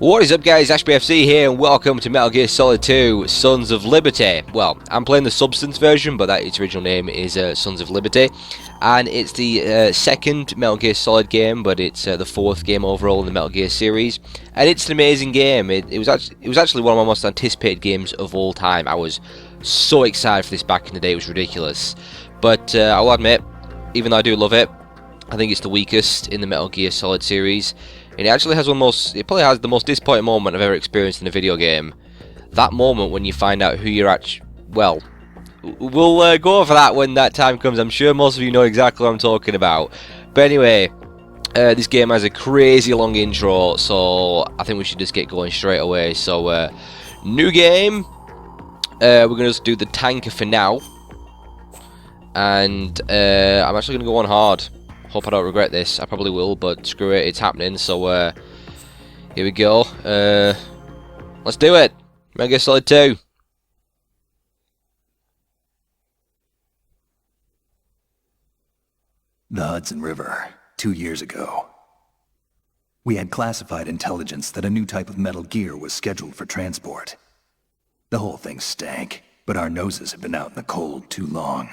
What is up, guys? Ashbfc here, and welcome to Metal Gear Solid 2 Sons of Liberty. Well, I'm playing the Substance version, but its original name is Sons of Liberty, and it's the second Metal Gear Solid game, but it's the fourth game overall in the Metal Gear series, and it's an amazing game. It was actually one of my most anticipated games of all time. I was so excited for this back in the day; it was ridiculous. But I'll admit, even though I do love it, I think it's the weakest in the Metal Gear Solid series. And it actually has it probably has the most disappointing moment I've ever experienced in a video game. That moment when you find out who you're actually... Well, we'll go over that when that time comes. I'm sure most of you know exactly what I'm talking about. But anyway, this game has a crazy long intro, so I think we should just get going straight away. So, new game. We're going to just do the tanker for now. And I'm actually going to go on hard. Hope I don't regret this. I probably will, but screw it, it's happening. So here we go. Let's do it. Metal Gear Solid 2. The Hudson River, 2 years ago. We had classified intelligence that a new type of Metal Gear was scheduled for transport. The whole thing stank, but our noses had been out in the cold too long.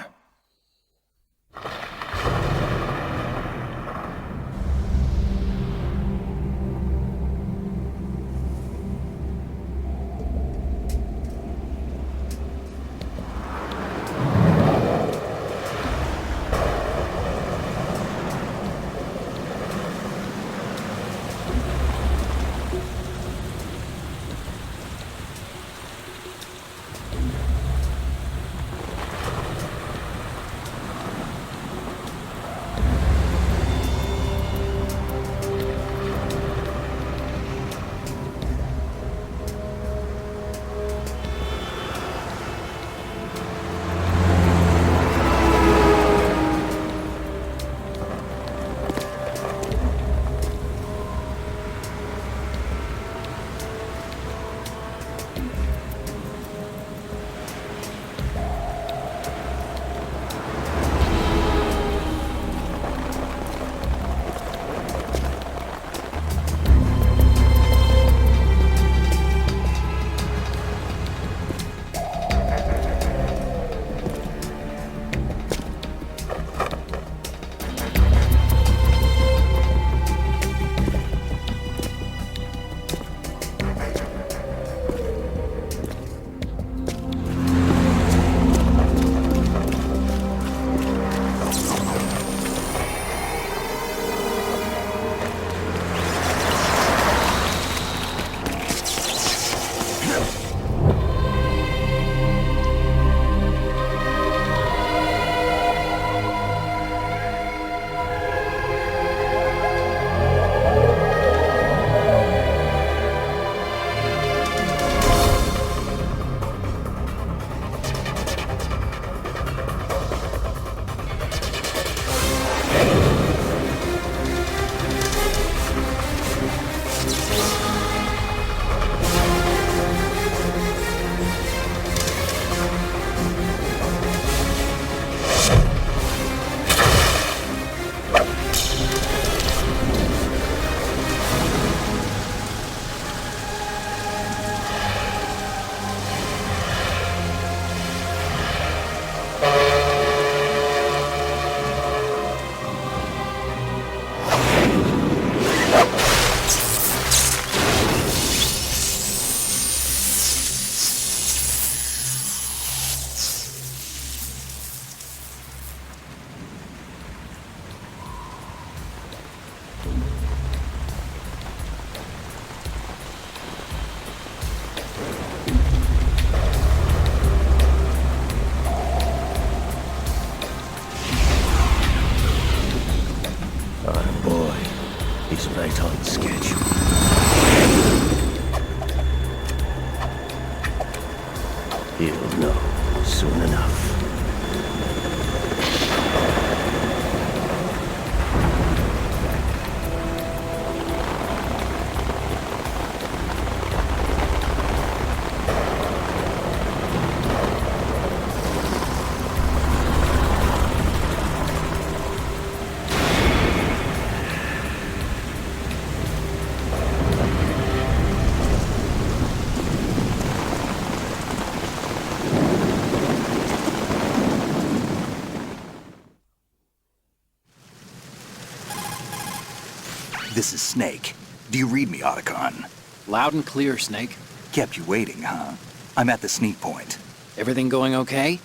This is Snake. Do you read me, Otacon? Loud and clear, Snake. Kept you waiting, huh? I'm at the sneak point. Everything going okay?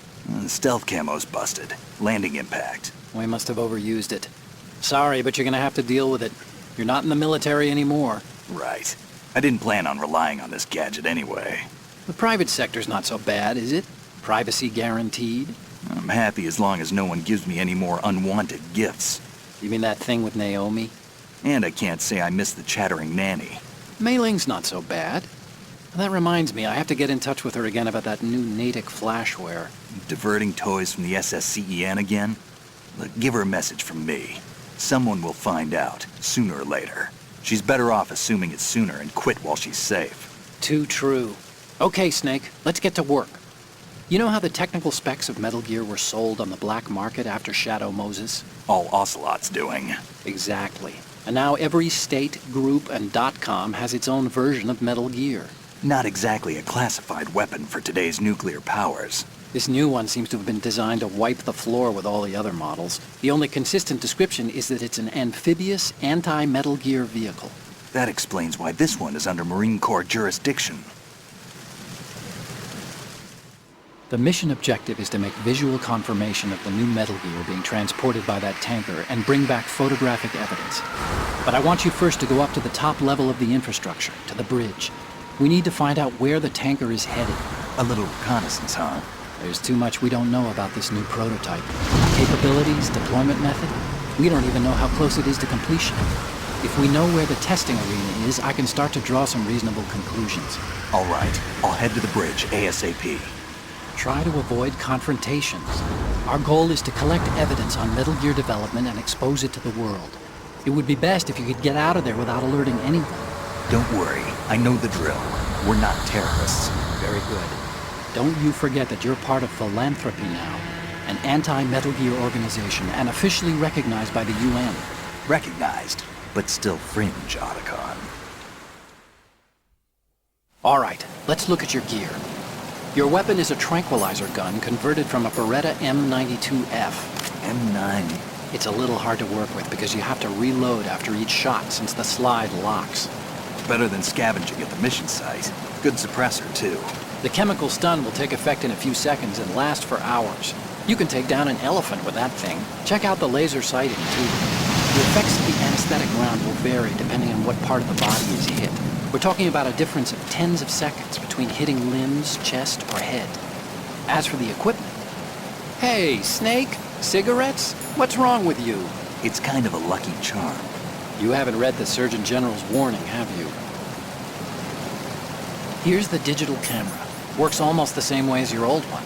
Stealth camo's busted. Landing impact. We must have overused it. Sorry, but you're gonna have to deal with it. You're not in the military anymore. Right. I didn't plan on relying on this gadget anyway. The private sector's not so bad, is it? Privacy guaranteed? I'm happy as long as no one gives me any more unwanted gifts. You mean that thing with Naomi? And I can't say I miss the chattering nanny. Mei Ling's not so bad. That reminds me, I have to get in touch with her again about that new Natick flashware. Diverting toys from the SSCEN again? Look, give her a message from me. Someone will find out, sooner or later. She's better off assuming it sooner and quit while she's safe. Too true. Okay, Snake, let's get to work. You know how the technical specs of Metal Gear were sold on the black market after Shadow Moses? All Ocelot's doing. Exactly. And now every state, group, and .com has its own version of Metal Gear. Not exactly a classified weapon for today's nuclear powers. This new one seems to have been designed to wipe the floor with all the other models. The only consistent description is that it's an amphibious, anti-Metal Gear vehicle. That explains why this one is under Marine Corps jurisdiction. The mission objective is to make visual confirmation of the new Metal Gear being transported by that tanker and bring back photographic evidence. But I want you first to go up to the top level of the infrastructure, to the bridge. We need to find out where the tanker is headed. A little reconnaissance, huh? There's too much we don't know about this new prototype. Capabilities, deployment method. We don't even know how close it is to completion. If we know where the testing arena is, I can start to draw some reasonable conclusions. All right, I'll head to the bridge ASAP. Try to avoid confrontations. Our goal is to collect evidence on Metal Gear development and expose it to the world. It would be best if you could get out of there without alerting anyone. Don't worry, I know the drill. We're not terrorists. Very good. Don't you forget that you're part of Philanthropy now, an anti-Metal Gear organization and officially recognized by the UN. Recognized, but still fringe, Otacon. All right, let's look at your gear. Your weapon is a tranquilizer gun converted from a Beretta M92F. M9. It's a little hard to work with because you have to reload after each shot since the slide locks. Better than scavenging at the mission site. Good suppressor, too. The chemical stun will take effect in a few seconds and last for hours. You can take down an elephant with that thing. Check out the laser sighting, too. The effects of the anesthetic round will vary depending on what part of the body is hit. We're talking about a difference of tens of seconds between hitting limbs, chest, or head. As for the equipment... Hey, Snake? Cigarettes? What's wrong with you? It's kind of a lucky charm. You haven't read the Surgeon General's warning, have you? Here's the digital camera. Works almost the same way as your old one.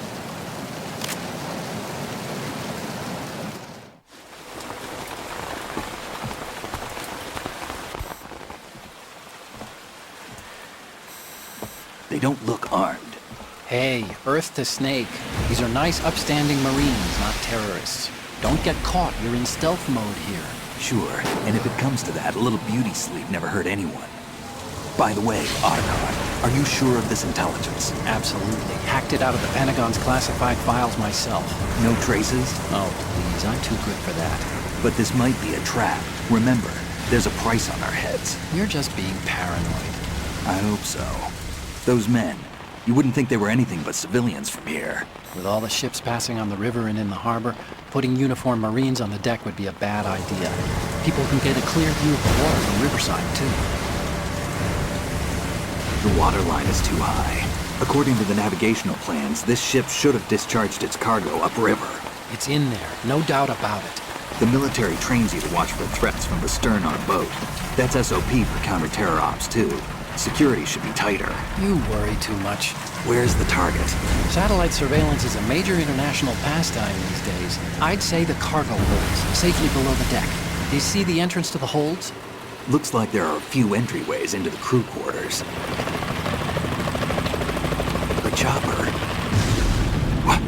They don't look armed. Hey, Earth to Snake. These are nice, upstanding Marines, not terrorists. Don't get caught. You're in stealth mode here. Sure, and if it comes to that, a little beauty sleep never hurt anyone. By the way, Otacon, are you sure of this intelligence? Absolutely. Hacked it out of the Pentagon's classified files myself. No traces? Oh, please. I'm too good for that. But this might be a trap. Remember, there's a price on our heads. You're just being paranoid. I hope so. Those men, you wouldn't think they were anything but civilians from here. With all the ships passing on the river and in the harbor, putting uniformed Marines on the deck would be a bad idea. People can get a clear view of the water from Riverside, too. The water line is too high. According to the navigational plans, this ship should have discharged its cargo upriver. It's in there, no doubt about it. The military trains you to watch for threats from the stern on a boat. That's SOP for counter-terror ops, too. Security should be tighter. You worry too much. Where's the target? Satellite surveillance is a major international pastime these days. I'd say the cargo holds, safely below the deck. Do you see the entrance to the holds? Looks like there are a few entryways into the crew quarters. The chopper. What?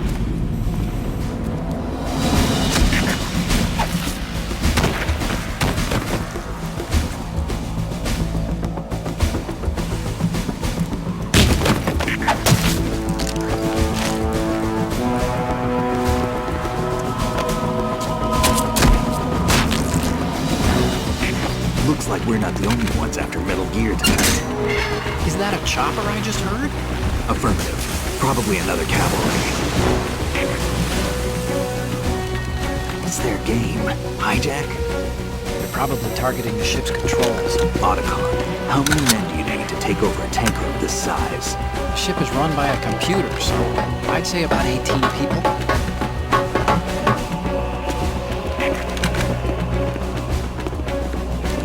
Looks like we're the only ones after Metal Gear tonight. Is that a chopper I just heard? Affirmative. Probably another cavalry. What's their game? Hijack? They're probably targeting the ship's controls. Otacon. How many men do you need to take over a tanker of this size? The ship is run by a computer, so I'd say about 18 people.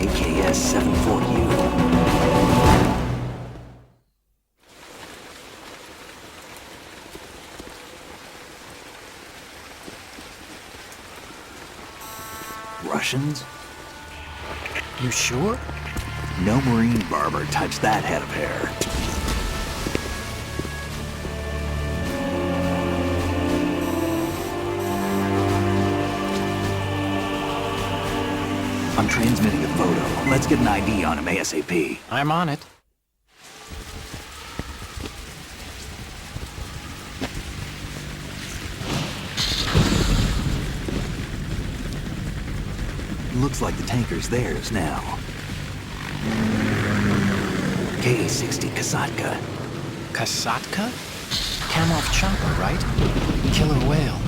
AKS 74U. Russians? You sure? No Marine barber touched that head of hair. I'm transmitting a photo. Let's get an ID on him ASAP. I'm on it. Looks like the tanker's theirs now. Ka-60 Kasatka. Kasatka? Kamov chopper, right? Killer whale.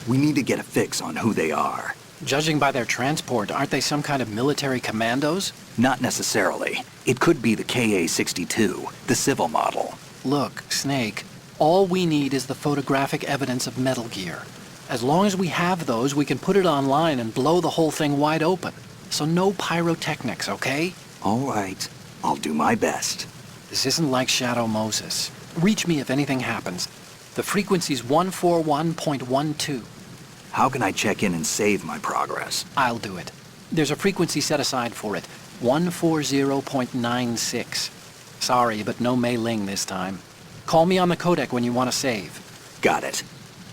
We need to get a fix on who they are. Judging by their transport, aren't they some kind of military commandos? Not necessarily. It could be the Ka-62, the civil model. Look, Snake, all we need is the photographic evidence of Metal Gear. As long as we have those, we can put it online and blow the whole thing wide open. So no pyrotechnics, okay? All right. I'll do my best. This isn't like Shadow Moses. Reach me if anything happens. The frequency's 141.12. How can I check in and save my progress? I'll do it. There's a frequency set aside for it. 140.96. Sorry, but no Mei Ling this time. Call me on the codec when you want to save. Got it.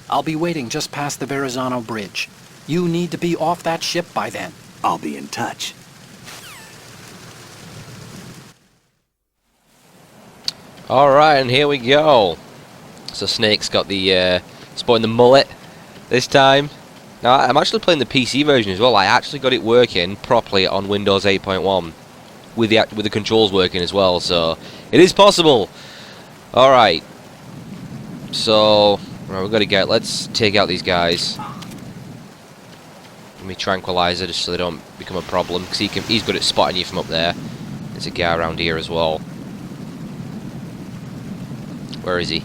I'll be waiting just past the Verrazano Bridge. You need to be off that ship by then. I'll be in touch. Alright, and here we go. So Snake's got the, sporting the mullet this time. Now, I'm actually playing the PC version as well. I actually got it working properly on Windows 8.1. With the controls working as well, so it is possible. Alright. So, right, we've got to get, let's take out these guys. Let me tranquilizer just so they don't become a problem, because he's good at spotting you from up there. There's a guy around here as well. Where is he?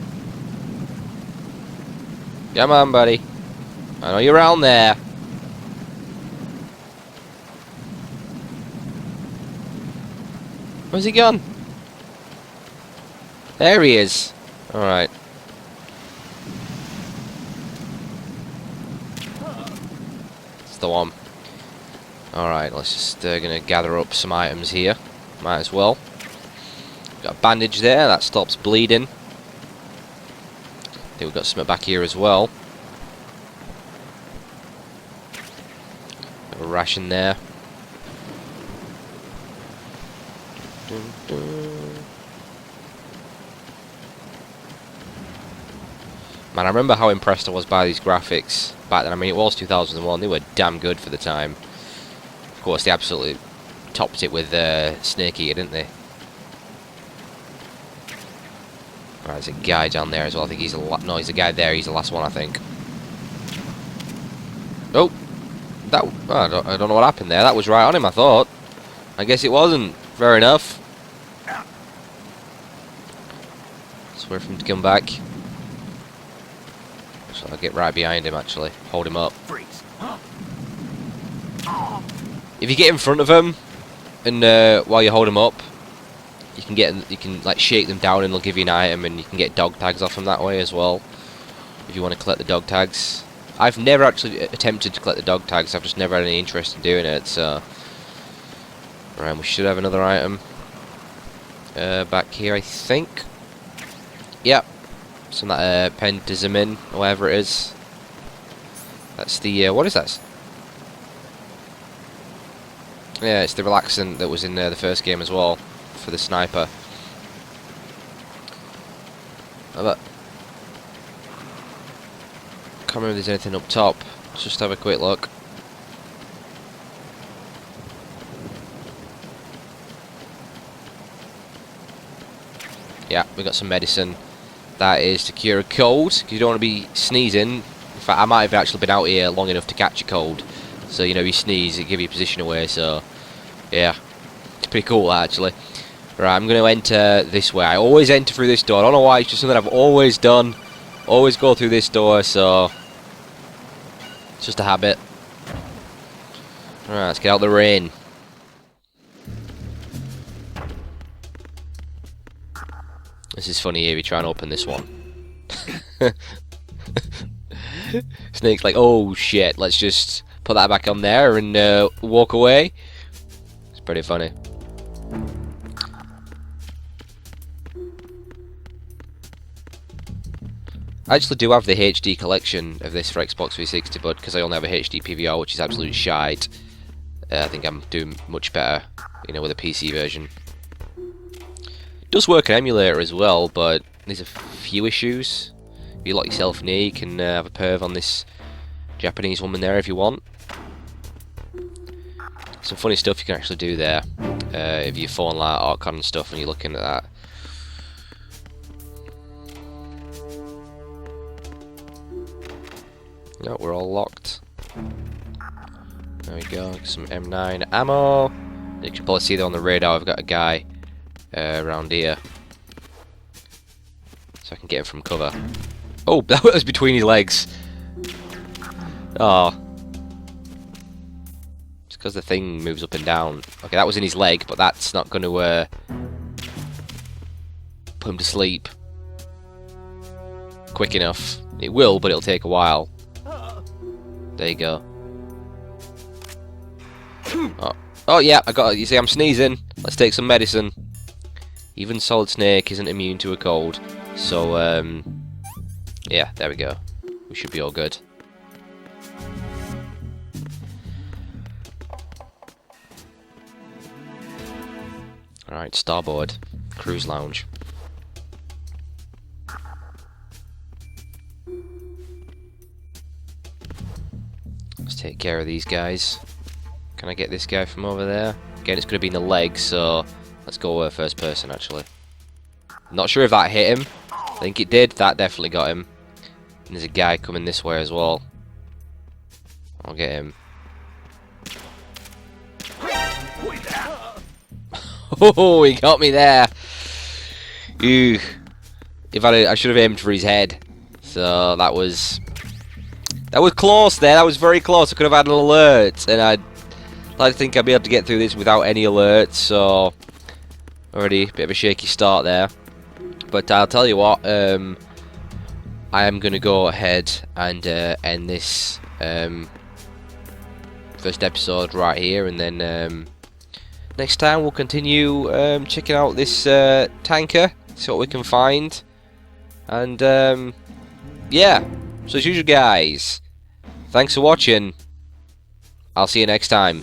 Come on, buddy. I know you're around there. Where's he gone? There he is. Alright. That's the one. Alright, let's just gonna gather up some items here. Might as well. Got a bandage there, that stops bleeding. I think we've got something back here as well. Got a ration there. Dun, dun. Man, I remember how impressed I was by these graphics back then. I mean, it was 2001. They were damn good for the time. Of course, they absolutely topped it with Snake Eater, didn't they? Right, there's a guy down there as well. I think he's no, he's a guy there. He's the last one, I think. Oh, that I don't know what happened there. That was right on him, I thought. I guess it wasn't. Fair enough. Let's wait for him to come back. So I'll get right behind him, actually. Hold him up. If you get in front of him, and while you hold him up, you can like shake them down and they'll give you an item, and you can get dog tags off them that way as well. If you want to collect the dog tags. I've never actually attempted to collect the dog tags. I've just never had any interest in doing it, so... Right, we should have another item. Back here, I think. Yep. Some of that Pentazamin, or whatever it is. That's the, what is that? Yeah, it's the relaxant that was in the first game as well, for the sniper. But can't remember if there's anything up top. Let's just have a quick look. Yeah, we got some medicine. That is to cure a cold, because you don't want to be sneezing. In fact, I might have actually been out here long enough to catch a cold. So, you know, you sneeze, it gives you position away, so... yeah, it's pretty cool, actually. Right, I'm going to enter this way. I always enter through this door. I don't know why, it's just something I've always done. Always go through this door, so... it's just a habit. Alright, let's get out the rain. This is funny here, we try and open this one. Snake's like, oh shit, let's just put that back on there and walk away. It's pretty funny. I actually do have the HD collection of this for Xbox 360, but because I only have a HD PVR, which is absolute shite, I think I'm doing much better, you know, with a PC version. It does work on emulator as well, but there's a few issues. If you lock yourself near, you can have a perv on this Japanese woman there if you want. Some funny stuff you can actually do there. If you phone like Archon and stuff and you're looking at that. No, we're all locked. There we go, some M9 ammo. You can probably see there on the radar, I've got a guy around here. So I can get him from cover. Oh, that was between his legs. Oh. It's because the thing moves up and down. Okay, that was in his leg, but that's not going to put him to sleep quick enough. It will, but it'll take a while. There you go. Oh yeah, I got it. You see, I'm sneezing. Let's take some medicine. Even Solid Snake isn't immune to a cold. So, yeah, there we go. We should be all good. Alright, starboard. Cruise lounge. Let's take care of these guys. Can I get this guy from over there? Again, it's going to be in the leg, so let's go first person, actually. Not sure if that hit him. I think it did. That definitely got him. And there's a guy coming this way as well. I'll get him. Oh, he got me there. Ew. I should have aimed for his head. So that was close there. That was very close. I could have had an alert, and I'd like to think I'd be able to get through this without any alerts. So already a bit of a shaky start there. But I'll tell you what. I am going to go ahead and end this first episode right here, and then next time we'll continue checking out this tanker, see what we can find, and yeah. So as usual, guys, thanks for watching. I'll see you next time.